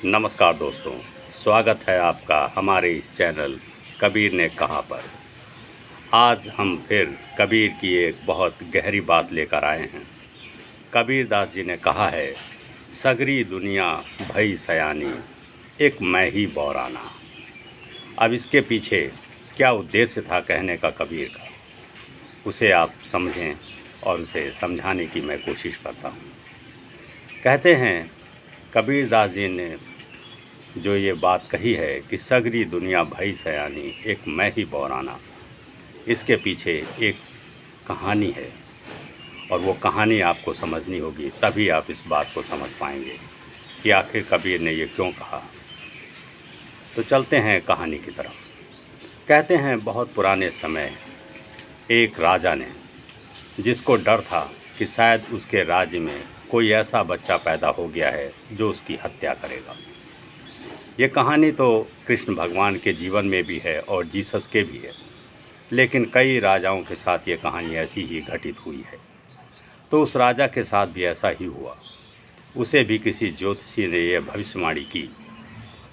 नमस्कार दोस्तों, स्वागत है आपका हमारे इस चैनल कबीर ने कहा पर। आज हम फिर कबीर की एक बहुत गहरी बात लेकर आए हैं। कबीर दास जी ने कहा है, सगरी दुनिया भई सयानी, एक मैं ही बौराना। अब इसके पीछे क्या उद्देश्य था कहने का कबीर का, उसे आप समझें और उसे समझाने की मैं कोशिश करता हूँ। कहते हैं कबीर दास जी ने जो ये बात कही है कि सगरी दुनिया भई सयानी, एक मैं ही बौराना, इसके पीछे एक कहानी है और वो कहानी आपको समझनी होगी, तभी आप इस बात को समझ पाएंगे कि आखिर कबीर ने ये क्यों कहा। तो चलते हैं कहानी की तरफ। कहते हैं बहुत पुराने समय एक राजा ने, जिसको डर था कि शायद उसके राज्य में कोई ऐसा बच्चा पैदा हो गया है जो उसकी हत्या करेगा। ये कहानी तो कृष्ण भगवान के जीवन में भी है और जीसस के भी है, लेकिन कई राजाओं के साथ ये कहानी ऐसी ही घटित हुई है। तो उस राजा के साथ भी ऐसा ही हुआ। उसे भी किसी ज्योतिषी ने यह भविष्यवाणी की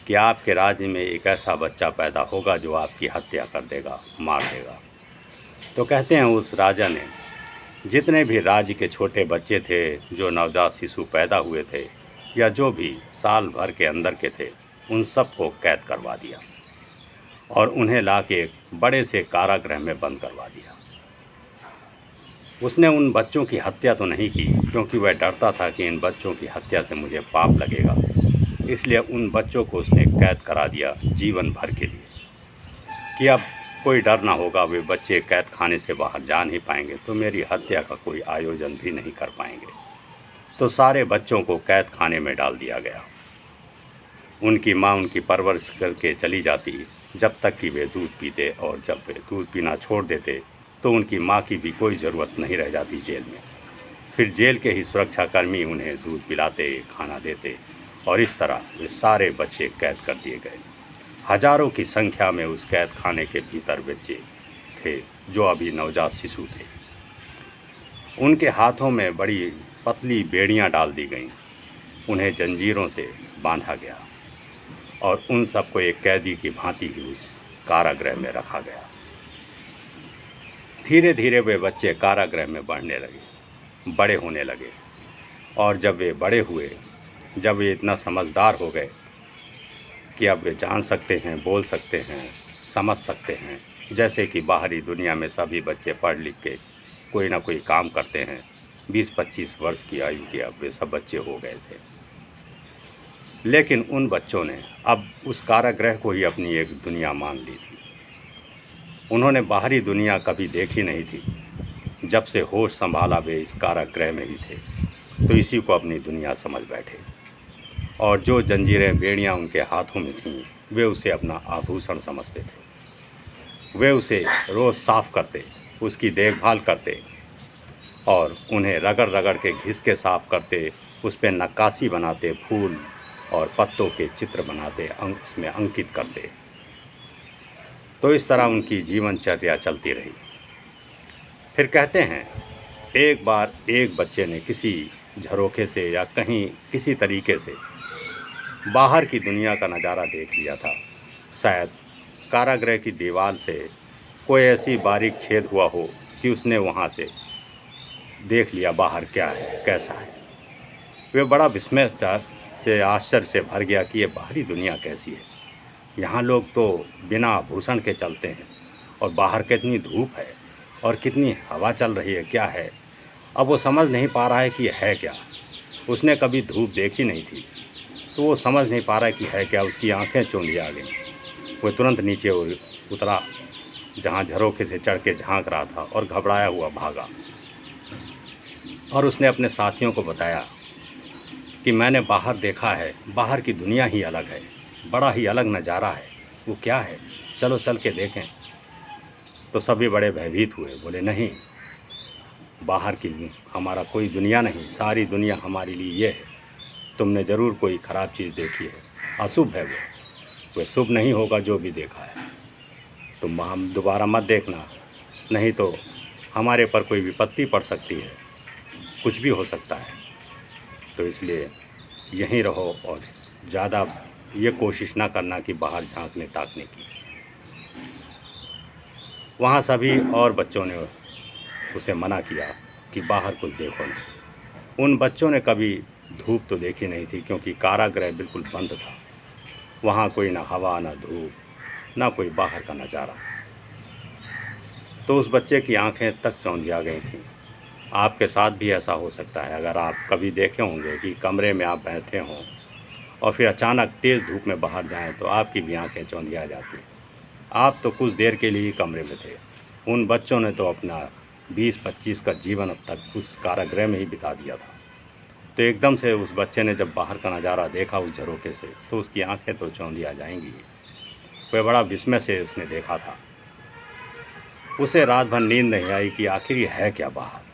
कि आपके राज्य में एक ऐसा बच्चा पैदा होगा जो आपकी हत्या कर देगा, मार देगा। तो कहते हैं उस राजा ने जितने भी राज्य के छोटे बच्चे थे, जो नवजात शिशु पैदा हुए थे या जो भी साल भर के अंदर के थे, उन सब को कैद करवा दिया और उन्हें लाके एक बड़े से कारागृह में बंद करवा दिया। उसने उन बच्चों की हत्या तो नहीं की, क्योंकि वह डरता था कि इन बच्चों की हत्या से मुझे पाप लगेगा, इसलिए उन बच्चों को उसने कैद करा दिया जीवन भर के लिए, कि अब कोई डर ना होगा, वे बच्चे कैद खाने से बाहर जा नहीं पाएंगे तो मेरी हत्या का कोई आयोजन भी नहीं कर पाएंगे। तो सारे बच्चों को कैद खाने में डाल दिया गया। उनकी माँ उनकी परवरिश करके चली जाती जब तक कि वे दूध पीते, और जब वे दूध पीना छोड़ देते तो उनकी माँ की भी कोई ज़रूरत नहीं रह जाती जेल में। फिर जेल के ही सुरक्षाकर्मी उन्हें दूध पिलाते, खाना देते, और इस तरह वे सारे बच्चे कैद कर दिए गए। हजारों की संख्या में उस कैद खाने के भीतर बच्चे थे जो अभी नवजात शिशु थे। उनके हाथों में बड़ी पतली बेड़ियां डाल दी गईं, उन्हें जंजीरों से बांधा गया और उन सबको एक कैदी की भांति ही उस कारागृह में रखा गया। धीरे धीरे वे बच्चे कारागृह में बढ़ने लगे, बड़े होने लगे, और जब वे बड़े हुए, जब वे इतना समझदार हो गए कि अब वे जान सकते हैं, बोल सकते हैं, समझ सकते हैं, जैसे कि बाहरी दुनिया में सभी बच्चे पढ़ लिख के कोई ना कोई काम करते हैं, 20-25 वर्ष की आयु के अब वे सब बच्चे हो गए थे। लेकिन उन बच्चों ने अब उस कारागृह को ही अपनी एक दुनिया मान ली थी। उन्होंने बाहरी दुनिया कभी देखी नहीं थी। जब से होश संभाला वे इस कारागृह में ही थे, तो इसी को अपनी दुनिया समझ बैठे, और जो जंजीरें बेड़ियां उनके हाथों में थीं, वे उसे अपना आभूषण समझते थे। वे उसे रोज़ साफ़ करते, उसकी देखभाल करते, और उन्हें रगड़ रगड़ के घिस के साफ़ करते, उस पर नक्काशी बनाते, फूल और पत्तों के चित्र बनाते, उसमें अंकित करते। तो इस तरह उनकी जीवनचर्या चलती रही। फिर कहते हैं एक बार एक बच्चे ने किसी झरोखे से या कहीं किसी तरीके से बाहर की दुनिया का नज़ारा देख लिया था। शायद कारागृह की दीवार से कोई ऐसी बारीक छेद हुआ हो कि उसने वहाँ से देख लिया बाहर क्या है, कैसा है। वे बड़ा विस्मय से, आश्चर्य से भर गया कि ये बाहरी दुनिया कैसी है। यहाँ लोग तो बिना आभूषण के चलते हैं, और बाहर कितनी धूप है और कितनी हवा चल रही है, क्या है। अब वो समझ नहीं पा रहा है कि है क्या। उसने कभी धूप देखी नहीं थी, तो वो समझ नहीं पा रहा है कि है क्या। उसकी आंखें चौंधिया गईं। वो तुरंत नीचे उतरा, जहाँ झरोखे से चढ़ के झाँक रहा था, और घबराया हुआ भागा। और उसने अपने साथियों को बताया कि मैंने बाहर देखा है, बाहर की दुनिया ही अलग है, बड़ा ही अलग नज़ारा है। वो क्या है, चलो चल के देखें। तो सभी बड़े भयभीत हुए, बोले नहीं, बाहर की हमारा कोई दुनिया नहीं, सारी दुनिया हमारे लिए ये है। तुमने ज़रूर कोई ख़राब चीज़ देखी है, अशुभ है वो शुभ नहीं होगा जो भी देखा है। तुम हम दोबारा मत देखना, नहीं तो हमारे पर कोई विपत्ति पड़ सकती है, कुछ भी हो सकता है। तो इसलिए यहीं रहो और ज़्यादा ये कोशिश ना करना कि बाहर झांकने ताकने की। वहाँ सभी और बच्चों ने उसे मना किया कि बाहर कुछ देखो नहीं। उन बच्चों ने कभी धूप तो देखी नहीं थी, क्योंकि कारागृह बिल्कुल बंद था। वहाँ कोई ना हवा, ना धूप, ना कोई बाहर का नज़ारा। तो उस बच्चे की आंखें तक चौंधिया गई थीं। आपके साथ भी ऐसा हो सकता है। अगर आप कभी देखे होंगे कि कमरे में आप बैठे हों और फिर अचानक तेज़ धूप में बाहर जाएं, तो आपकी भी आंखें चौंधिया जाती हैं। आप तो कुछ देर के लिए ही कमरे में थे। उन बच्चों ने तो अपना 20-25 का जीवन अब तक उस कारागृह में ही बिता दिया था। तो एकदम से उस बच्चे ने जब बाहर का नज़ारा देखा उस झरोखे से, तो उसकी आंखें तो चौंधिया जाएंगी। वह बड़ा विस्मय से उसने देखा था। उसे रात भर नींद नहीं आई कि आखिर ये है क्या बाहर।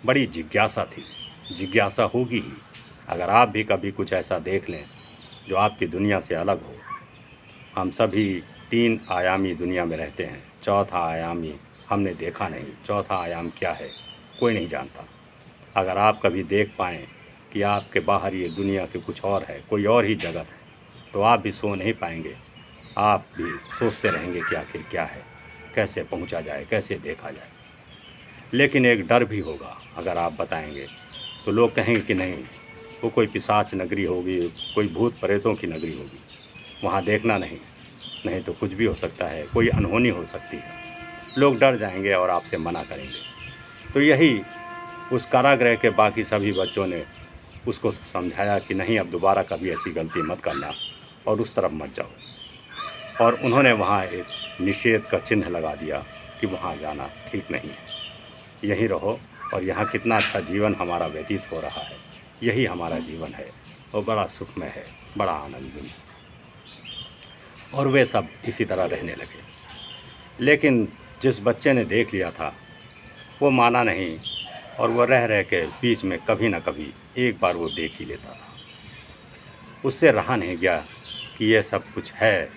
बड़ी जिज्ञासा थी। जिज्ञासा होगी ही अगर आप भी कभी कुछ ऐसा देख लें जो आपकी दुनिया से अलग हो। हम सभी 3 आयामी दुनिया में रहते हैं। चौथा आयामी हमने देखा नहीं। चौथा आयाम क्या है कोई नहीं जानता। अगर आप कभी देख पाएँ कि आपके बाहर ये दुनिया के कुछ और है, कोई और ही जगत है, तो आप भी सो नहीं पाएंगे। आप भी सोचते रहेंगे कि आखिर क्या है, कैसे पहुंचा जाए, कैसे देखा जाए। लेकिन एक डर भी होगा। अगर आप बताएंगे तो लोग कहेंगे कि नहीं, वो कोई पिशाच नगरी होगी, कोई भूत प्रेतों की नगरी होगी, वहाँ देखना नहीं, नहीं तो कुछ भी हो सकता है, कोई अनहोनी हो सकती है। लोग डर जाएंगे और आपसे मना करेंगे। तो यही उस कारागृह के बाकी सभी बच्चों ने उसको समझाया कि नहीं, अब दोबारा कभी ऐसी गलती मत करना और उस तरफ मत जाओ। और उन्होंने वहाँ एक निषेध का चिन्ह लगा दिया कि वहाँ जाना ठीक नहीं है, यहीं रहो और यहाँ कितना अच्छा जीवन हमारा व्यतीत हो रहा है, यही हमारा जीवन है और बड़ा सुखमय है, बड़ा आनंदमय। और वे सब इसी तरह रहने लगे। लेकिन जिस बच्चे ने देख लिया था वो माना नहीं, और वह रह रह के बीच में कभी ना कभी एक बार वो देख ही लेता था। उससे रहा नहीं गया कि यह सब कुछ है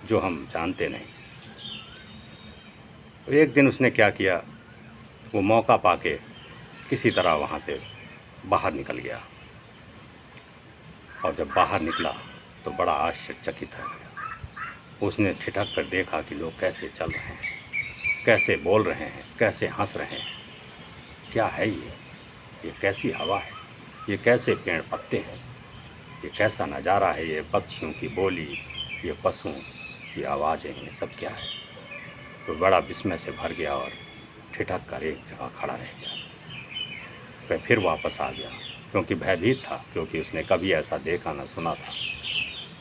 जो हम जानते नहीं। तो एक दिन उसने क्या किया, वो मौका पाके किसी तरह वहाँ से बाहर निकल गया। और जब बाहर निकला तो बड़ा आश्चर्यचकित हो गया। उसने ठिठक कर देखा कि लोग कैसे चल रहे हैं, कैसे बोल रहे हैं, कैसे हंस रहे हैं। क्या है ये कैसी हवा है, ये कैसे पेड़ पत्ते हैं, ये कैसा नज़ारा है, ये पक्षियों की बोली, ये पशुओं की आवाज़ें, ये सब क्या है। तो बड़ा विस्मय से भर गया और ठिठक कर एक जगह खड़ा रह गया। वह फिर वापस आ गया, क्योंकि भयभीत था, क्योंकि उसने कभी ऐसा देखा न सुना था।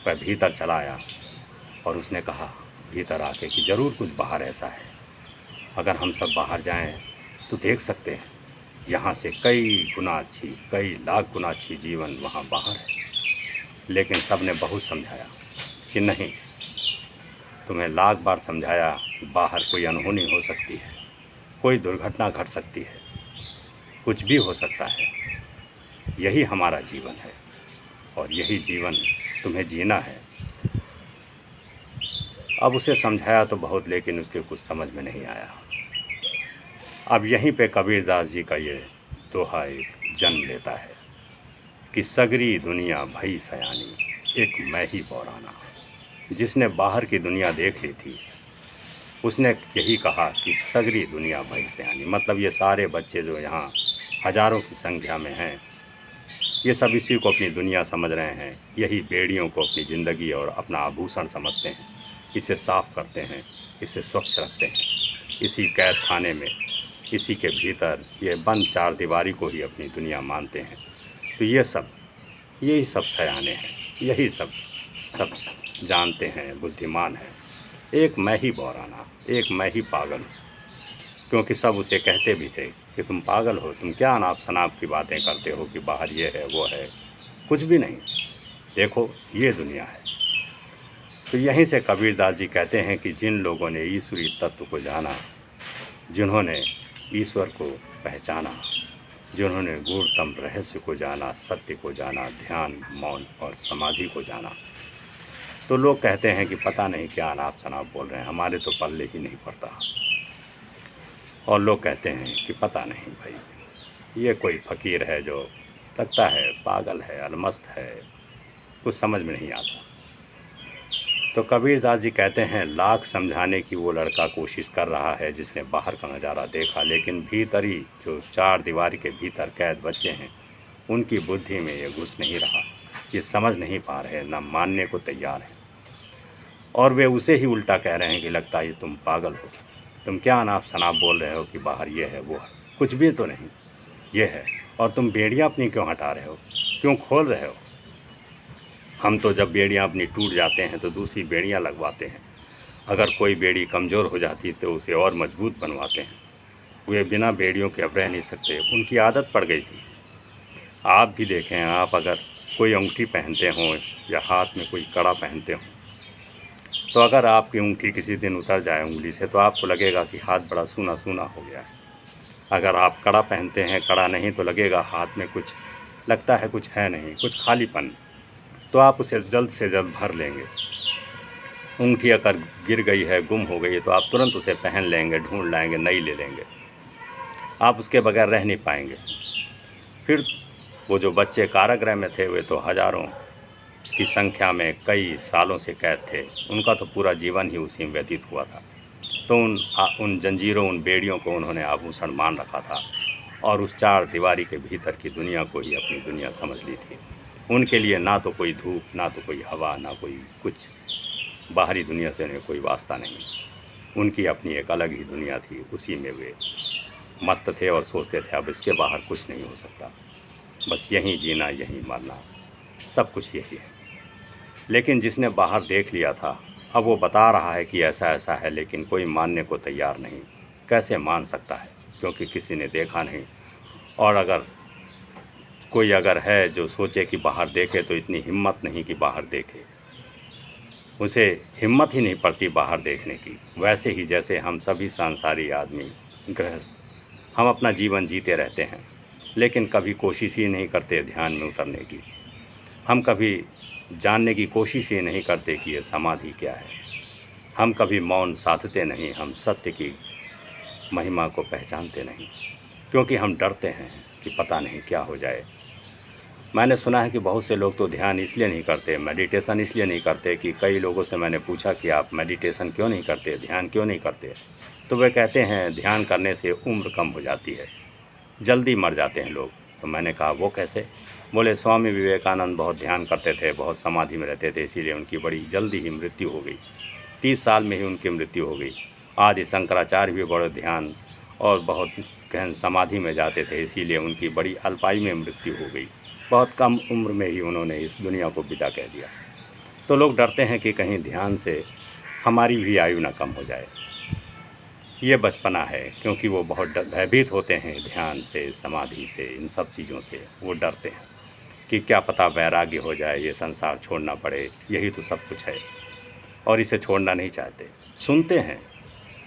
वह भीतर चला आया और उसने कहा भीतर आके कि ज़रूर कुछ बाहर ऐसा है। अगर हम सब बाहर जाएं तो देख सकते हैं, यहाँ से कई गुना अच्छी, कई लाख गुना अच्छी जीवन वहाँ बाहर है। लेकिन सब ने बहुत समझाया कि नहीं, तुम्हें लाख बार समझाया कि बाहर कोई अनहोनी हो सकती है, कोई दुर्घटना घट सकती है, कुछ भी हो सकता है। यही हमारा जीवन है और यही जीवन तुम्हें जीना है। अब उसे समझाया तो बहुत, लेकिन उसके कुछ समझ में नहीं आया। अब यहीं पे कबीरदास जी का ये दोहा एक जन्म लेता है कि सगरी दुनिया भई सयानी, एक मैं ही पौराना। जिसने बाहर की दुनिया देख ली थी उसने यही कहा कि सगरी दुनिया भई सयानी, मतलब ये सारे बच्चे जो यहाँ हज़ारों की संख्या में हैं, ये सब इसी को अपनी दुनिया समझ रहे हैं। यही बेड़ियों को अपनी ज़िंदगी और अपना आभूषण समझते हैं। इसे साफ़ करते हैं, इसे स्वच्छ रखते हैं। इसी कैद खाने में, इसी के भीतर ये बंद चार दीवारी को ही अपनी दुनिया मानते हैं। तो यही सब सयाने हैं, यही सब जानते हैं, बुद्धिमान हैं। एक मैं ही बौराना, एक मैं ही पागल हूँ। क्योंकि सब उसे कहते भी थे कि तुम पागल हो, तुम क्या अनाप शनाप की बातें करते हो कि बाहर ये है वो है, कुछ भी नहीं, देखो ये दुनिया है। तो यहीं से कबीरदास जी कहते हैं कि जिन लोगों ने ईश्वरीय तत्व को जाना, जिन्होंने ईश्वर को पहचाना, जिन्होंने गूढ़तम रहस्य को जाना, सत्य को जाना, ध्यान, मौन और समाधि को जाना, तो लोग कहते हैं कि पता नहीं क्या अनाप शनाप बोल रहे हैं, हमारे तो पल्ले ही नहीं पड़ता। और लोग कहते हैं कि पता नहीं भाई, ये कोई फ़कीर है जो लगता है पागल है, अलमस्त है, कुछ समझ में नहीं आता। तो कबीरदास जी कहते हैं, लाख समझाने की वो लड़का कोशिश कर रहा है जिसने बाहर का नज़ारा देखा, लेकिन भीतर ही जो चार दीवारी के भीतर कैद बच्चे हैं उनकी बुद्धि में ये घुस नहीं रहा, ये समझ नहीं पा रहे, ना मानने को तैयार हैं। और वे उसे ही उल्टा कह रहे हैं कि लगता है तुम पागल हो, तुम क्या अनाप शनाप बोल रहे हो कि बाहर ये है वो है, कुछ भी तो नहीं, ये है। और तुम बेड़ियाँ अपनी क्यों हटा रहे हो, क्यों खोल रहे हो? हम तो जब बेड़ियाँ अपनी टूट जाते हैं तो दूसरी बेड़ियाँ लगवाते हैं। अगर कोई बेड़ी कमज़ोर हो जाती तो उसे और मजबूत बनवाते हैं। वे बिना बेड़ियों के अब रह नहीं सकते, उनकी आदत पड़ गई थी। आप भी देखें, आप अगर कोई अंगूठी पहनते हों या हाथ में कोई कड़ा पहनते हों, तो अगर आपकी अंगूठी किसी दिन उतर जाए उंगली से तो आपको लगेगा कि हाथ बड़ा सूना सूना हो गया है। अगर आप कड़ा पहनते हैं, कड़ा नहीं, तो लगेगा हाथ में कुछ, लगता है कुछ है नहीं, कुछ खालीपन, तो आप उसे जल्द से जल्द भर लेंगे। अंगूठी अगर गिर गई है, गुम हो गई है, तो आप तुरंत उसे पहन लेंगे, ढूंढ लाएंगे, नई ले लेंगे। आप उसके बगैर रह नहीं पाएंगे। फिर वो जो बच्चे कारागृह में थे वे तो हज़ारों की संख्या में कई सालों से कैद थे, उनका तो पूरा जीवन ही उसी में व्यतीत हुआ था। तो उन जंजीरों, उन बेड़ियों को उन्होंने आभूषण मान रखा था और उस चार दीवारी के भीतर की दुनिया को ही अपनी दुनिया समझ ली थी। उनके लिए ना तो कोई धूप, ना तो कोई हवा, ना कोई कुछ, बाहरी दुनिया से उन्हें कोई वास्ता नहीं। उनकी अपनी एक अलग ही दुनिया थी, उसी में वे मस्त थे और सोचते थे अब इसके बाहर कुछ नहीं हो सकता, बस यहीं जीना, यहीं मरना, सब कुछ यही है। लेकिन जिसने बाहर देख लिया था, अब वो बता रहा है कि ऐसा ऐसा है, लेकिन कोई मानने को तैयार नहीं। कैसे मान सकता है, क्योंकि किसी ने देखा नहीं। और अगर कोई है जो सोचे कि बाहर देखे, तो इतनी हिम्मत नहीं कि बाहर देखे, उसे हिम्मत ही नहीं पड़ती बाहर देखने की। वैसे ही जैसे हम सभी सांसारी आदमी, गृहस्थ, हम अपना जीवन जीते रहते हैं, लेकिन कभी कोशिश ही नहीं करते ध्यान में उतरने की। हम कभी जानने की कोशिश ही नहीं करते कि ये समाधि क्या है। हम कभी मौन साधते नहीं, हम सत्य की महिमा को पहचानते नहीं, क्योंकि हम डरते हैं कि पता नहीं क्या हो जाए। मैंने सुना है कि बहुत से लोग तो ध्यान इसलिए नहीं करते, मेडिटेशन इसलिए नहीं करते कि कई लोगों से मैंने पूछा कि आप मेडिटेशन क्यों नहीं करते, ध्यान क्यों नहीं करते, तो वे कहते हैं ध्यान करने से उम्र कम हो जाती है, जल्दी मर जाते हैं लोग। तो मैंने कहा वो कैसे? बोले स्वामी विवेकानंद बहुत ध्यान करते थे, बहुत समाधि में रहते थे, इसीलिए उनकी बड़ी जल्दी ही मृत्यु हो गई, 30 साल में ही उनकी मृत्यु हो गई। आदि शंकराचार्य भी बड़े ध्यान और बहुत गहन समाधि में जाते थे, इसीलिए उनकी बड़ी अल्पायु में मृत्यु हो गई, बहुत कम उम्र में ही उन्होंने इस दुनिया को विदा कह दिया। तो लोग डरते हैं कि कहीं ध्यान से हमारी भी आयु ना कम हो जाए। ये बचपना है, क्योंकि वो बहुत भयभीत होते हैं ध्यान से, समाधि से, इन सब चीज़ों से वो डरते हैं कि क्या पता वैराग्य हो जाए, ये संसार छोड़ना पड़े, यही तो सब कुछ है, और इसे छोड़ना नहीं चाहते। सुनते हैं,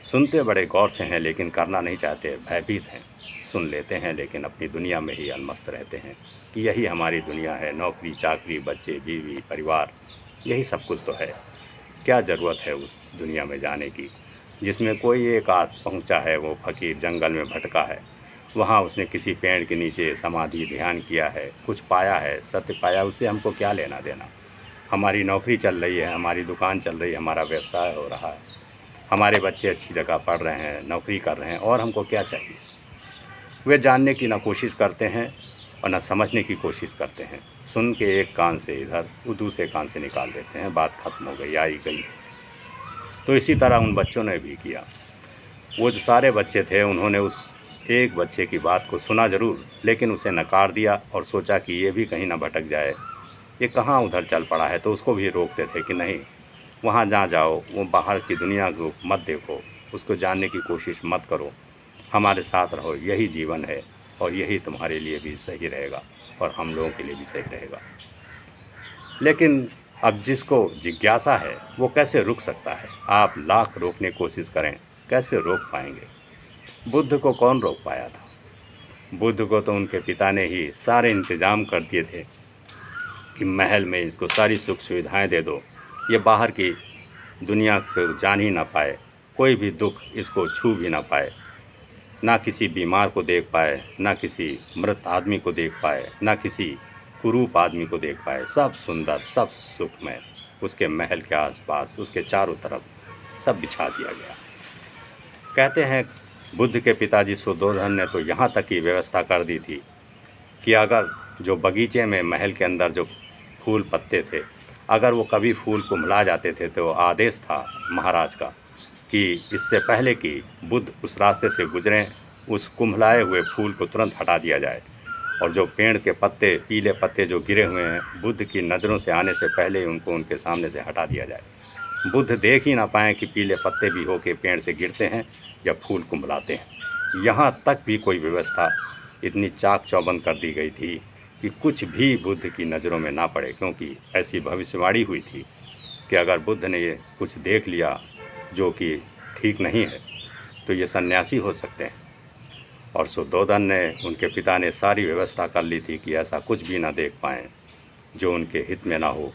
सुनते बड़े गौर से हैं, लेकिन करना नहीं चाहते, भयभीत हैं। सुन लेते हैं लेकिन अपनी दुनिया में ही अलमस्त रहते हैं कि यही हमारी दुनिया है, नौकरी चाकरी, बच्चे बीवी परिवार, यही सब कुछ तो है। क्या ज़रूरत है उस दुनिया में जाने की जिसमें कोई एक आध पहुंचा है, वो फ़कीर जंगल में भटका है, वहाँ उसने किसी पेड़ के नीचे समाधि ध्यान किया है, कुछ पाया है, सत्य पाया, उससे हमको क्या लेना देना। हमारी नौकरी चल रही है, हमारी दुकान चल रही है, हमारा व्यवसाय हो रहा है, हमारे बच्चे अच्छी जगह पढ़ रहे हैं, नौकरी कर रहे हैं, और हमको क्या चाहिए। वे जानने की ना कोशिश करते हैं और ना समझने की कोशिश करते हैं। सुन के एक कान से इधर, वो दूसरे कान से निकाल देते हैं, बात खत्म हो गई, आई गई। तो इसी तरह उन बच्चों ने भी किया। वो जो सारे बच्चे थे, उन्होंने उस एक बच्चे की बात को सुना ज़रूर, लेकिन उसे नकार दिया और सोचा कि ये भी कहीं ना भटक जाए, ये कहाँ उधर चल पड़ा है। तो उसको भी रोकते थे कि नहीं, वहाँ जहाँ जाओ, वो बाहर की दुनिया को मत देखो, उसको जानने की कोशिश मत करो, हमारे साथ रहो, यही जीवन है और यही तुम्हारे लिए भी सही रहेगा और हम लोगों के लिए भी सही रहेगा। लेकिन अब जिसको जिज्ञासा है वो कैसे रुक सकता है? आप लाख रोकने की कोशिश करें, कैसे रोक पाएंगे? बुद्ध को कौन रोक पाया था? बुद्ध को तो उनके पिता ने ही सारे इंतज़ाम कर दिए थे कि महल में इसको सारी सुख सुविधाएं दे दो, ये बाहर की दुनिया को जान ही ना पाए, कोई भी दुख इसको छू भी ना पाए, ना किसी बीमार को देख पाए, ना किसी मृत आदमी को देख पाए, ना किसी कुरूप आदमी को देख पाए। सब सुंदर, सब सुखमय, उसके महल के आसपास, उसके चारों तरफ सब बिछा दिया गया। कहते हैं बुद्ध के पिताजी सुद्धोधन ने तो यहाँ तक की व्यवस्था कर दी थी कि अगर जो बगीचे में महल के अंदर जो फूल पत्ते थे, अगर वो कभी फूल कुम्हला जाते थे तो आदेश था महाराज का कि इससे पहले कि बुद्ध उस रास्ते से गुजरें, उस कुम्हलाए हुए फूल को तुरंत हटा दिया जाए, और जो पेड़ के पत्ते, पीले पत्ते जो गिरे हुए हैं, बुद्ध की नज़रों से आने से पहले ही उनको उनके सामने से हटा दिया जाए। बुद्ध देख ही ना पाएँ कि पीले पत्ते भी होके पेड़ से गिरते हैं या फूल कुम्हलाते हैं। यहाँ तक भी कोई व्यवस्था इतनी चाक चौबंद कर दी गई थी कि कुछ भी बुद्ध की नज़रों में ना पड़े, क्योंकि ऐसी भविष्यवाणी हुई थी कि अगर बुद्ध ने ये कुछ देख लिया जो कि ठीक नहीं है तो ये सन्यासी हो सकते हैं। और शुद्धोधन ने, उनके पिता ने सारी व्यवस्था कर ली थी कि ऐसा कुछ भी ना देख पाएँ जो उनके हित में ना हो,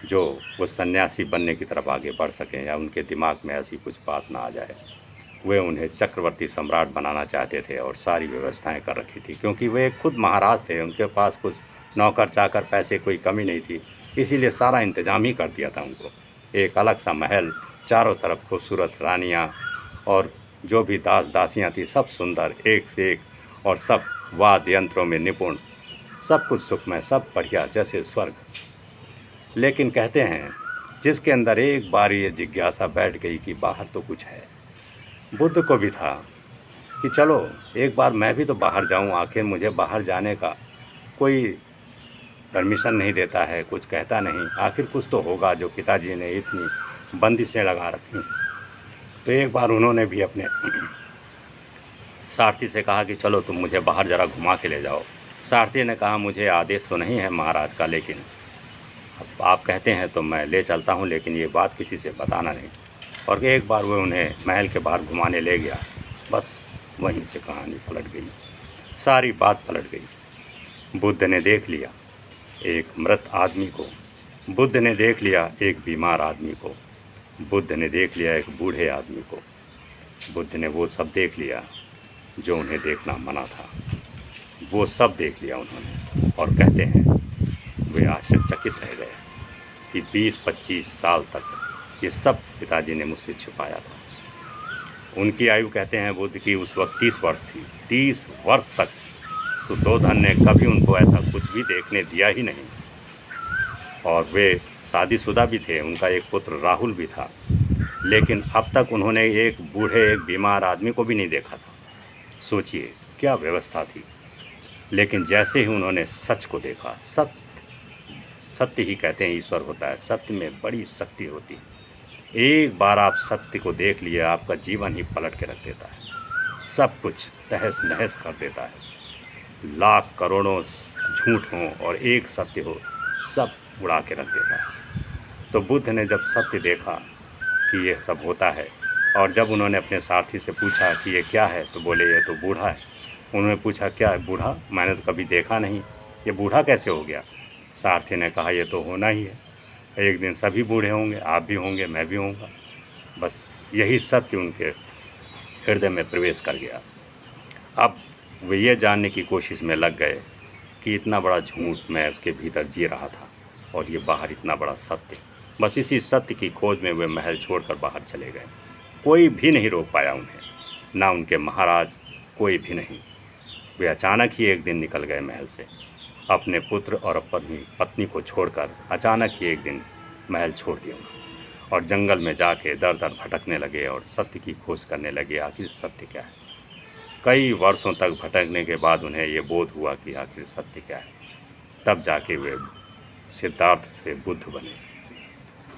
जो वो सन्यासी बनने की तरफ आगे बढ़ सकें या उनके दिमाग में ऐसी कुछ बात ना आ जाए। वे उन्हें चक्रवर्ती सम्राट बनाना चाहते थे और सारी व्यवस्थाएं कर रखी थी, क्योंकि वे खुद महाराज थे, उनके पास कुछ नौकर चाकर पैसे कोई कमी नहीं थी, इसीलिए सारा इंतजाम ही कर दिया था उनको। एक अलग सा महल, चारों तरफ खूबसूरत रानियां और जो भी दास दासियां थी सब सुंदर, एक से एक, और सब वाद्य यंत्रों में निपुण, सब कुछ सुखमय, सब बढ़िया, जैसे स्वर्ग। लेकिन कहते हैं जिसके अंदर एक बार ये जिज्ञासा बैठ गई कि बाहर तो कुछ है, बुद्ध को भी था कि चलो एक बार मैं भी तो बाहर जाऊं, आखिर मुझे बाहर जाने का कोई परमिशन नहीं देता है, कुछ कहता नहीं, आखिर कुछ तो होगा जो पिताजी ने इतनी बंदिशें लगा रखी। तो एक बार उन्होंने भी अपने सारथी से कहा कि चलो तुम मुझे बाहर ज़रा घुमा के ले जाओ। सारथी ने कहा मुझे आदेश तो नहीं है महाराज का, लेकिन अब आप कहते हैं तो मैं ले चलता हूँ, लेकिन ये बात किसी से बताना नहीं। और एक बार वो उन्हें महल के बाहर घुमाने ले गया, बस वहीं से कहानी पलट गई, सारी बात पलट गई। बुद्ध ने देख लिया एक मृत आदमी को, बुद्ध ने देख लिया एक बीमार आदमी को, बुद्ध ने देख लिया एक बूढ़े आदमी को, बुद्ध ने वो सब देख लिया जो उन्हें देखना मना था, वो सब देख लिया उन्होंने। और कहते हैं वे आश्चर्यचकित रह गए कि 20-25 साल तक ये सब पिताजी ने मुझसे छिपाया था। उनकी आयु कहते हैं बुद्ध की उस वक्त 30 वर्ष थी। 30 वर्ष तक शुद्धोधन ने कभी उनको ऐसा कुछ भी देखने दिया ही नहीं। और वे शादीशुदा भी थे, उनका एक पुत्र राहुल भी था, लेकिन अब तक उन्होंने एक बूढ़े, एक बीमार आदमी को भी नहीं देखा था। सोचिए क्या व्यवस्था थी। लेकिन जैसे ही उन्होंने सच को देखा, सत्य ही कहते हैं ईश्वर होता है, सत्य में बड़ी शक्ति होती है। एक बार आप सत्य को देख लिए, आपका जीवन ही पलट के रख देता है, सब कुछ तहस नहस कर देता है। लाख करोड़ों झूठ हों और एक सत्य हो, सब उड़ा के रख देता है। तो बुद्ध ने जब सत्य देखा कि ये सब होता है, और जब उन्होंने अपने सारथी से पूछा कि ये क्या है, तो बोले ये तो बूढ़ा है। उन्होंने पूछा क्या है बूढ़ा, मैंने तो कभी देखा नहीं, ये बूढ़ा कैसे हो गया। सारथी ने कहा ये तो होना ही है, एक दिन सभी बूढ़े होंगे, आप भी होंगे, मैं भी होऊंगा। बस यही सत्य उनके हृदय में प्रवेश कर गया। अब वे ये जानने की कोशिश में लग गए कि इतना बड़ा झूठ मैं उसके भीतर जी रहा था और ये बाहर इतना बड़ा सत्य। बस इसी सत्य की खोज में वे महल छोड़कर बाहर चले गए। कोई भी नहीं रोक पाया उन्हें, ना उनके महाराज, कोई भी नहीं। वे अचानक ही एक दिन निकल गए महल से, अपने पुत्र और अपनी पत्नी को छोड़कर अचानक ही एक दिन महल छोड़ दिया और जंगल में जाके दर दर भटकने लगे और सत्य की खोज करने लगे, आखिर सत्य क्या है। कई वर्षों तक भटकने के बाद उन्हें ये बोध हुआ कि आखिर सत्य क्या है। तब जाके वे सिद्धार्थ से बुद्ध बने।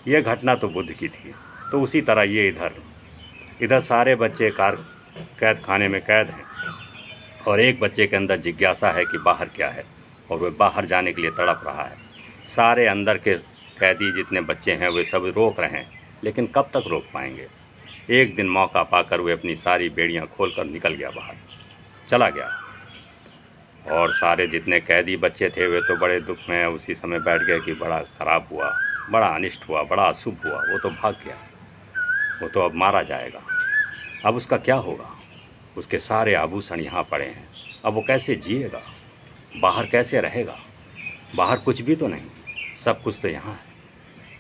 यह घटना तो बुद्ध की थी, तो उसी तरह ये इधर सारे बच्चे कैद खाने में कैद हैं और एक बच्चे के अंदर जिज्ञासा है कि बाहर क्या है, और वह बाहर जाने के लिए तड़प रहा है। सारे अंदर के कैदी जितने बच्चे हैं वे सब रोक रहे हैं, लेकिन कब तक रोक पाएंगे। एक दिन मौका पाकर वे अपनी सारी बेड़ियां खोलकर निकल गया, बाहर चला गया। और सारे जितने कैदी बच्चे थे वे तो बड़े दुख में उसी समय बैठ गए कि बड़ा ख़राब हुआ, बड़ा अनिष्ट हुआ, बड़ा अशुभ हुआ। वो तो भाग गया, वो तो अब मारा जाएगा, अब उसका क्या होगा। उसके सारे आभूषण यहाँ पड़े हैं, अब वो कैसे जिएगा, बाहर कैसे रहेगा। बाहर कुछ भी तो नहीं, सब कुछ तो यहाँ है।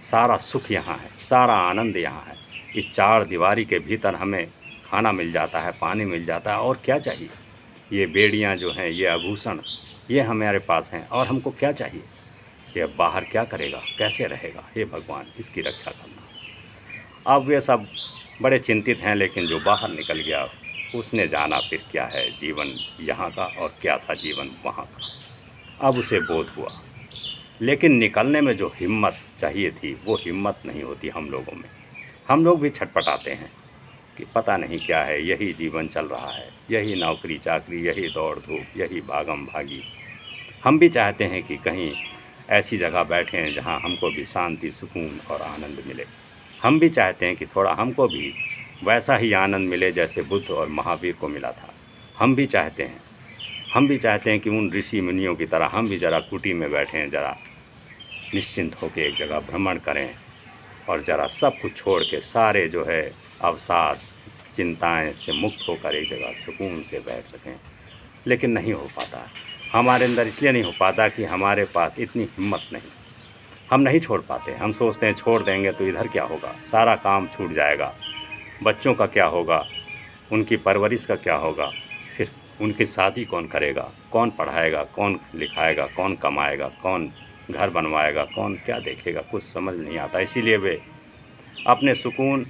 सारा सुख यहाँ है, सारा आनंद यहाँ है। इस चार दीवारी के भीतर हमें खाना मिल जाता है, पानी मिल जाता है, और क्या चाहिए। ये बेड़ियाँ जो हैं, ये आभूषण, ये हमारे पास हैं, और हमको क्या चाहिए। ये बाहर क्या करेगा, कैसे रहेगा। हे भगवान, इसकी रक्षा करना। अब वे सब बड़े चिंतित हैं, लेकिन जो बाहर निकल गया उसने जाना फिर क्या है जीवन यहाँ का और क्या था जीवन वहाँ का। अब उसे बोध हुआ, लेकिन निकलने में जो हिम्मत चाहिए थी वो हिम्मत नहीं होती हम लोगों में। हम लोग भी छटपटाते हैं कि पता नहीं क्या है, यही जीवन चल रहा है, यही नौकरी चाकरी, यही दौड़ धूप, यही भागम भागी। हम भी चाहते हैं कि कहीं ऐसी जगह बैठें जहाँ हमको भी शांति, सुकून और आनंद मिले। हम भी चाहते हैं कि थोड़ा हमको भी वैसा ही आनंद मिले जैसे बुद्ध और महावीर को मिला था। हम भी चाहते हैं कि उन ऋषि मुनियों की तरह हम भी ज़रा कुटी में बैठें, ज़रा निश्चिंत होकर एक जगह भ्रमण करें, और ज़रा सब कुछ छोड़ के सारे जो है अवसाद, चिंताएं से मुक्त होकर एक जगह सुकून से बैठ सकें। लेकिन नहीं हो पाता हमारे अंदर, इसलिए नहीं हो पाता कि हमारे पास इतनी हिम्मत नहीं। हम नहीं छोड़ पाते। हम सोचते हैं छोड़ देंगे तो इधर क्या होगा, सारा काम छूट जाएगा, बच्चों का क्या होगा, उनकी परवरिश का क्या होगा, फिर उनकी शादी कौन करेगा, कौन पढ़ाएगा, कौन लिखाएगा, कौन कमाएगा, कौन घर बनवाएगा, कौन क्या देखेगा, कुछ समझ नहीं आता। इसीलिए वे अपने सुकून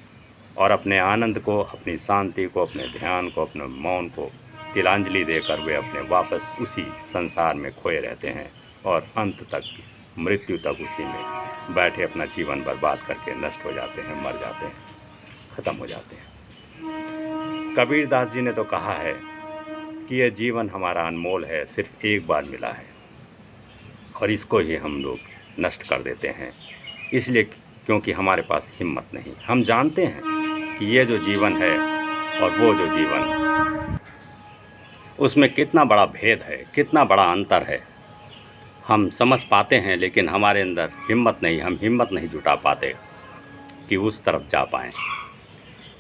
और अपने आनंद को, अपनी शांति को, अपने ध्यान को, अपने मौन को तिलांजलि देकर वे अपने वापस उसी संसार में खोए रहते हैं, और अंत तक, मृत्यु तक उसी में बैठे अपना जीवन बर्बाद करके नष्ट हो जाते हैं, मर जाते हैं, ख़त्म हो जाते हैं। कबीर दास जी ने तो कहा है कि यह जीवन हमारा अनमोल है, सिर्फ एक बार मिला है, और इसको ही हम लोग नष्ट कर देते हैं। इसलिए क्योंकि हमारे पास हिम्मत नहीं। हम जानते हैं कि ये जो जीवन है और वो जो जीवन, उसमें कितना बड़ा भेद है, कितना बड़ा अंतर है। हम समझ पाते हैं, लेकिन हमारे अंदर हिम्मत नहीं, हम हिम्मत नहीं जुटा पाते कि उस तरफ जा पाएँ।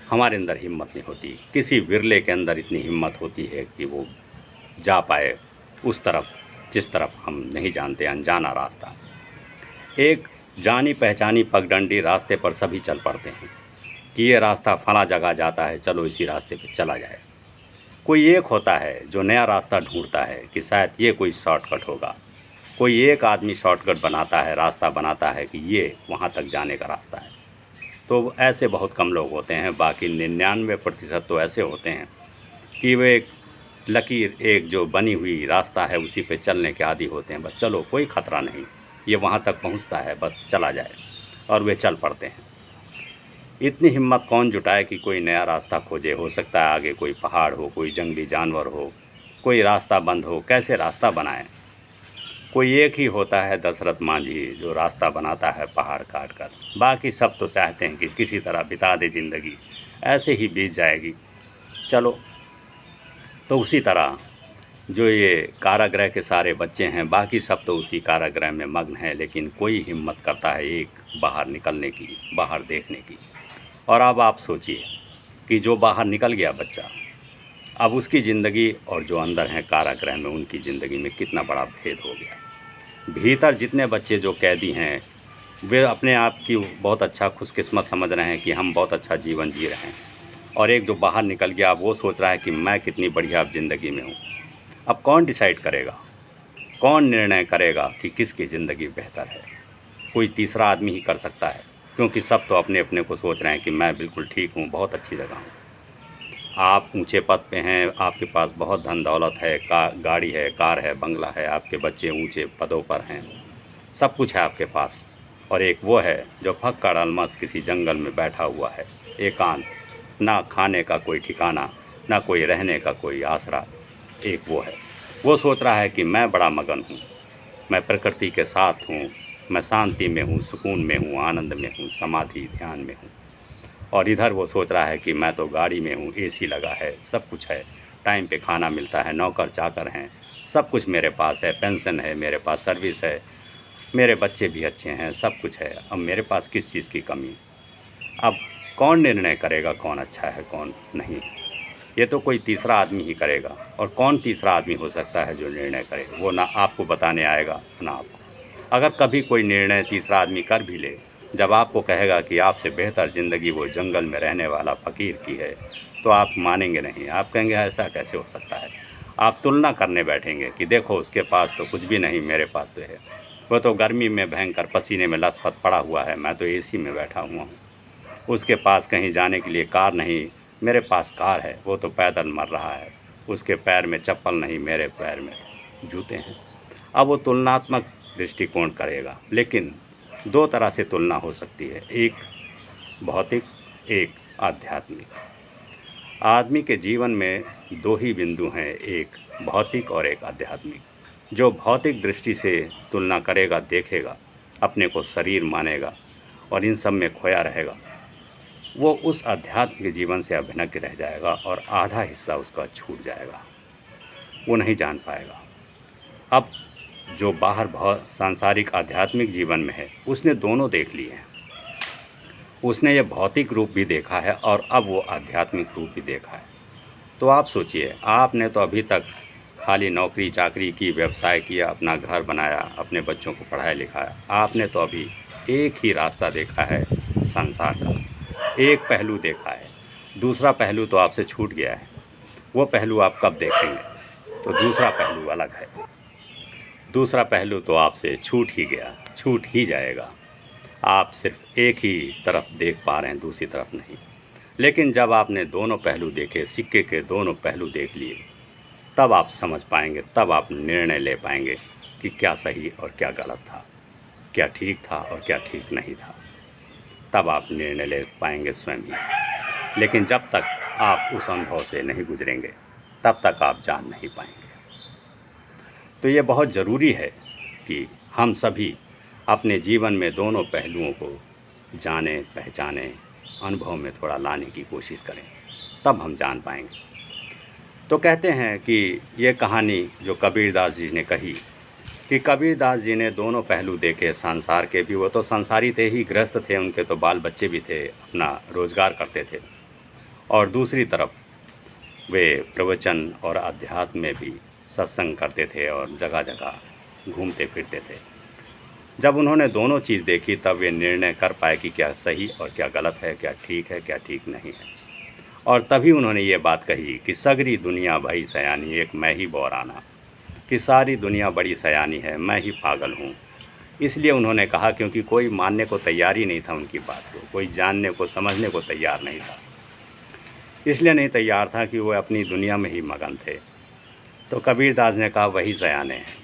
हमारे अंदर हिम्मत नहीं होती। किसी विरले के अंदर इतनी हिम्मत होती है कि वो जा पाए उस तरफ जिस तरफ हम नहीं जानते, अनजाना रास्ता। एक जानी पहचानी पगडंडी रास्ते पर सभी चल पड़ते हैं कि ये रास्ता फला जगह जाता है, चलो इसी रास्ते पे चला जाए। कोई एक होता है जो नया रास्ता ढूंढता है कि शायद ये कोई शॉर्टकट होगा। कोई एक आदमी शॉर्टकट बनाता है, रास्ता बनाता है कि ये वहाँ तक जाने का रास्ता है। तो ऐसे बहुत कम लोग होते हैं। बाकी 99% तो ऐसे होते हैं कि वे एक लकीर, एक जो बनी हुई रास्ता है उसी पे चलने के आदी होते हैं। बस चलो, कोई ख़तरा नहीं, ये वहाँ तक पहुँचता है, बस चला जाए, और वे चल पड़ते हैं। इतनी हिम्मत कौन जुटाए कि कोई नया रास्ता खोजे। हो सकता है आगे कोई पहाड़ हो, कोई जंगली जानवर हो, कोई रास्ता बंद हो, कैसे रास्ता बनाएं। कोई एक ही होता है दशरथ मांझी जो रास्ता बनाता है पहाड़ काट कर। बाकी सब तो चाहते हैं कि किसी तरह बिता दे ज़िंदगी, ऐसे ही बीत जाएगी, चलो। तो उसी तरह जो ये कारागृह के सारे बच्चे हैं, बाकी सब तो उसी कारागृह में मग्न हैं, लेकिन कोई हिम्मत करता है एक बाहर निकलने की, बाहर देखने की। और अब आप सोचिए कि जो बाहर निकल गया बच्चा, अब उसकी ज़िंदगी और जो अंदर हैं कारागृह में, उनकी ज़िंदगी में कितना बड़ा भेद हो गया। भीतर जितने बच्चे जो कैदी हैं, वे अपने आप की बहुत अच्छा खुशकिस्मत समझ रहे हैं कि हम बहुत अच्छा जीवन जी रहे हैं, और एक जो बाहर निकल गया वो सोच रहा है कि मैं कितनी बढ़िया अब ज़िंदगी में हूँ। अब कौन डिसाइड करेगा, कौन निर्णय करेगा कि किसकी ज़िंदगी बेहतर है। कोई तीसरा आदमी ही कर सकता है, क्योंकि सब तो अपने अपने को सोच रहे हैं कि मैं बिल्कुल ठीक हूँ, बहुत अच्छी जगह हूँ। आप ऊंचे पद पे हैं, आपके पास बहुत धन दौलत है, गाड़ी है, कार है, बंगला है, आपके बच्चे ऊंचे पदों पर हैं, सब कुछ है आपके पास। और एक वो है जो फक्कड़ अलमस्त किसी जंगल में बैठा हुआ है, एकांत, ना खाने का कोई ठिकाना, ना कोई रहने का कोई आसरा। एक वो है, वो सोच रहा है कि मैं बड़ा मगन हूँ, मैं प्रकृति के साथ हूँ, मैं शांति में हूँ, सुकून में हूँ, आनंद में हूँ, समाधि ध्यान में हूँ। और इधर वो सोच रहा है कि मैं तो गाड़ी में हूँ, एसी लगा है, सब कुछ है, टाइम पे खाना मिलता है, नौकर चाकर हैं, सब कुछ मेरे पास है, पेंशन है, मेरे पास सर्विस है, मेरे बच्चे भी अच्छे हैं, सब कुछ है। अब मेरे पास किस चीज़ की कमी। अब कौन निर्णय करेगा कौन अच्छा है कौन नहीं, ये तो कोई तीसरा आदमी ही करेगा। और कौन तीसरा आदमी हो सकता है जो निर्णय करे, वो ना आपको बताने आएगा ना आपको। अगर कभी कोई निर्णय तीसरा आदमी कर भी ले, जब आपको कहेगा कि आपसे बेहतर ज़िंदगी वो जंगल में रहने वाला फ़कीर की है, तो आप मानेंगे नहीं। आप कहेंगे ऐसा कैसे हो सकता है। आप तुलना करने बैठेंगे कि देखो उसके पास तो कुछ भी नहीं, मेरे पास तो है। वो तो गर्मी में भयंकर पसीने में लथपथ पड़ा हुआ है, मैं तो एसी में बैठा हुआ हूँ। उसके पास कहीं जाने के लिए कार नहीं, मेरे पास कार है। वो तो पैदल मर रहा है, उसके पैर में चप्पल नहीं, मेरे पैर में जूते हैं। अब वो तुलनात्मक दृष्टिकोण करेगा, लेकिन दो तरह से तुलना हो सकती है, एक भौतिक, एक आध्यात्मिक। आदमी के जीवन में दो ही बिंदु हैं, एक भौतिक और एक आध्यात्मिक। जो भौतिक दृष्टि से तुलना करेगा, देखेगा, अपने को शरीर मानेगा और इन सब में खोया रहेगा, वो उस आध्यात्म के जीवन से अभिन्न रह जाएगा और आधा हिस्सा उसका छूट जाएगा, वो नहीं जान पाएगा। अब जो बाहर बहुत सांसारिक आध्यात्मिक जीवन में है, उसने दोनों देख लिए हैं। उसने ये भौतिक रूप भी देखा है और अब वो आध्यात्मिक रूप भी देखा है। तो आप सोचिए, आपने तो अभी तक खाली नौकरी चाकरी की, व्यवसाय किया, अपना घर बनाया, अपने बच्चों को पढ़ाया लिखाया। आपने तो अभी एक ही रास्ता देखा है संसार का, एक पहलू देखा है, दूसरा पहलू तो आपसे छूट गया है। वो पहलू आप कब देखेंगे? तो दूसरा पहलू अलग है। दूसरा पहलू तो आपसे छूट ही गया, छूट ही जाएगा। आप सिर्फ एक ही तरफ देख पा रहे हैं, दूसरी तरफ नहीं। लेकिन जब आपने दोनों पहलू देखे, सिक्के के दोनों पहलू देख लिए, तब आप समझ पाएंगे, तब आप निर्णय ले पाएंगे कि क्या सही और क्या गलत था, क्या ठीक था और क्या ठीक नहीं था। तब आप निर्णय ले पाएंगे स्वयं ही। लेकिन जब तक आप उस अनुभव से नहीं गुजरेंगे, तब तक आप जान नहीं पाएंगे। तो ये बहुत ज़रूरी है कि हम सभी अपने जीवन में दोनों पहलुओं को जानें, पहचानें, अनुभव में थोड़ा लाने की कोशिश करें, तब हम जान पाएंगे। तो कहते हैं कि ये कहानी जो कबीरदास जी ने कही, कि कबीरदास जी ने दोनों पहलू देखे संसार के भी। वो तो संसारी थे ही, गृहस्थ थे, उनके तो बाल बच्चे भी थे, अपना रोज़गार करते थे। और दूसरी तरफ वे प्रवचन और अध्यात्म में भी सत्संग करते थे और जगह जगह घूमते फिरते थे। जब उन्होंने दोनों चीज़ देखी, तब वे निर्णय कर पाए कि क्या सही और क्या गलत है, क्या ठीक है, क्या ठीक नहीं है। और तभी उन्होंने ये बात कही कि सगरी दुनिया भई सयानी, एक मैं ही बौराना, कि सारी दुनिया बड़ी सयानी है, मैं ही पागल हूँ। इसलिए उन्होंने कहा क्योंकि कोई मानने को तैयार ही नहीं था उनकी बात को, कोई जानने को, समझने को तैयार नहीं था। इसलिए नहीं तैयार था कि वो अपनी दुनिया में ही मगन थे। तो कबीरदास ने कहा वही सयाने हैं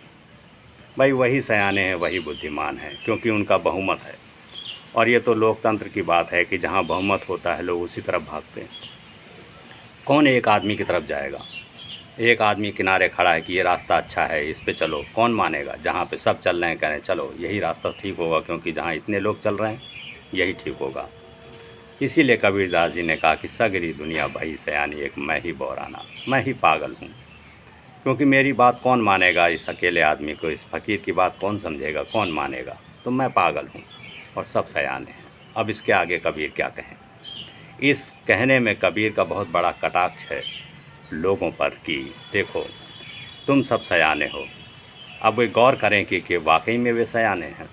भाई, वही सयाने हैं, वही बुद्धिमान हैं, क्योंकि उनका बहुमत है। और ये तो लोकतंत्र की बात है कि जहाँ बहुमत होता है लोग उसी तरफ भागते हैं। कौन एक आदमी की तरफ जाएगा? एक आदमी किनारे खड़ा है कि ये रास्ता अच्छा है, इस पे चलो, कौन मानेगा? जहाँ पे सब चल रहे हैं, कह रहे हैं चलो यही रास्ता ठीक होगा, क्योंकि जहाँ इतने लोग चल रहे हैं यही ठीक होगा। इसीलिए कबीरदास जी ने कहा कि सगरी दुनिया भई सयानी, एक मैं ही बौराना, मैं ही पागल हूँ। क्योंकि मेरी बात कौन मानेगा? इस अकेले आदमी को, इस फ़कीर की बात कौन समझेगा, कौन मानेगा? तो मैं पागल हूँ और सब सयाने हैं। अब इसके आगे कबीर क्या कहें? इस कहने में कबीर का बहुत बड़ा कटाक्ष है लोगों पर कि देखो तुम सब सयाने हो। अब वे गौर करें कि वाकई में वे सयाने हैं,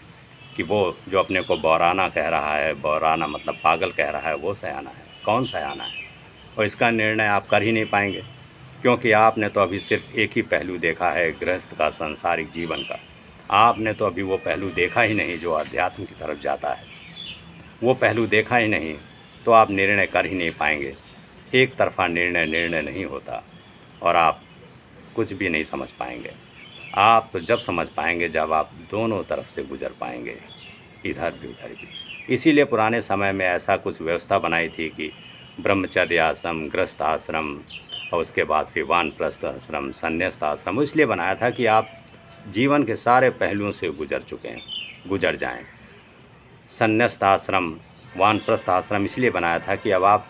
कि वो जो अपने को बौराना कह रहा है, बौराना मतलब पागल कह रहा है, वो सयाना है? कौन सयाना है? और इसका निर्णय आप कर ही नहीं पाएंगे, क्योंकि आपने तो अभी सिर्फ एक ही पहलू देखा है गृहस्थ का, सांसारिक जीवन का। आपने तो अभी वो पहलू देखा ही नहीं जो अध्यात्म की तरफ जाता है, वो पहलू देखा ही नहीं। तो आप निर्णय कर ही नहीं पाएंगे। एक तरफा निर्णय नहीं होता और आप कुछ भी नहीं समझ पाएंगे। आप तो जब समझ पाएंगे जब आप दोनों तरफ से गुजर पाएंगे, इधर भी उधर भी। इसीलिए पुराने समय में ऐसा कुछ व्यवस्था बनाई थी कि ब्रह्मचर्य आश्रम, गृहस्थ आश्रम और उसके बाद फिर वानप्रस्थ आश्रम, संन्यास्त आश्रम। इसलिए बनाया था कि आप जीवन के सारे पहलुओं से गुजर जाएं। संन्यास्त आश्रम, वानप्रस्थ आश्रम इसलिए बनाया था कि अब आप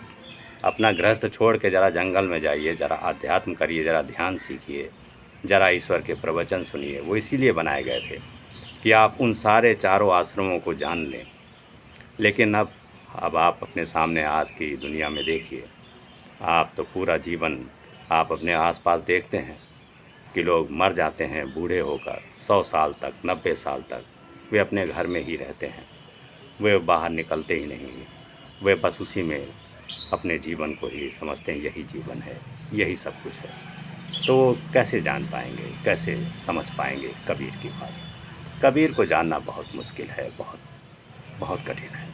अपना गृहस्थ छोड़ के ज़रा जंगल में जाइए, ज़रा अध्यात्म करिए, ज़रा ध्यान सीखिए, ज़रा ईश्वर के प्रवचन सुनिए। वो इसीलिए बनाए गए थे कि आप उन सारे चारों आश्रमों को जान लें। लेकिन अब आप अपने सामने आज की दुनिया में देखिए, आप तो पूरा जीवन आप अपने आसपास देखते हैं कि लोग मर जाते हैं बूढ़े होकर, 100 साल तक, 90 साल तक, वे अपने घर में ही रहते हैं, वे बाहर निकलते ही नहीं, वे बस उसी में अपने जीवन को ही समझते हैं, यही जीवन है, यही सब कुछ है। तो वो कैसे जान पाएंगे, कैसे समझ पाएंगे कबीर की बात। कबीर को जानना बहुत मुश्किल है, बहुत बहुत कठिन है।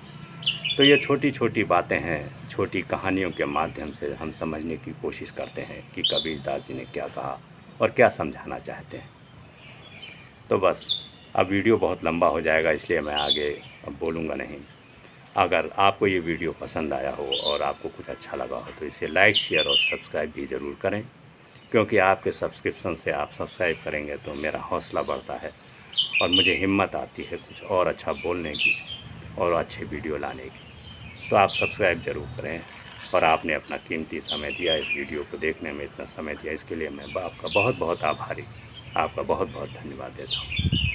तो ये छोटी छोटी बातें हैं, छोटी कहानियों के माध्यम से हम समझने की कोशिश करते हैं कि कबीरदास जी ने क्या कहा और क्या समझाना चाहते हैं। तो बस अब वीडियो बहुत लंबा हो जाएगा, इसलिए मैं आगे अब बोलूँगा नहीं। अगर आपको ये वीडियो पसंद आया हो और आपको कुछ अच्छा लगा हो तो इसे लाइक, शेयर और सब्सक्राइब भी ज़रूर करें, क्योंकि आपके सब्सक्रिप्शन से, आप सब्सक्राइब करेंगे तो मेरा हौसला बढ़ता है और मुझे हिम्मत आती है कुछ और अच्छा बोलने की और अच्छे वीडियो लाने की। तो आप सब्सक्राइब ज़रूर करें। और आपने अपना कीमती समय दिया, इस वीडियो को देखने में इतना समय दिया, इसके लिए मैं आपका बहुत बहुत आभारी, आपका बहुत बहुत धन्यवाद देता हूँ।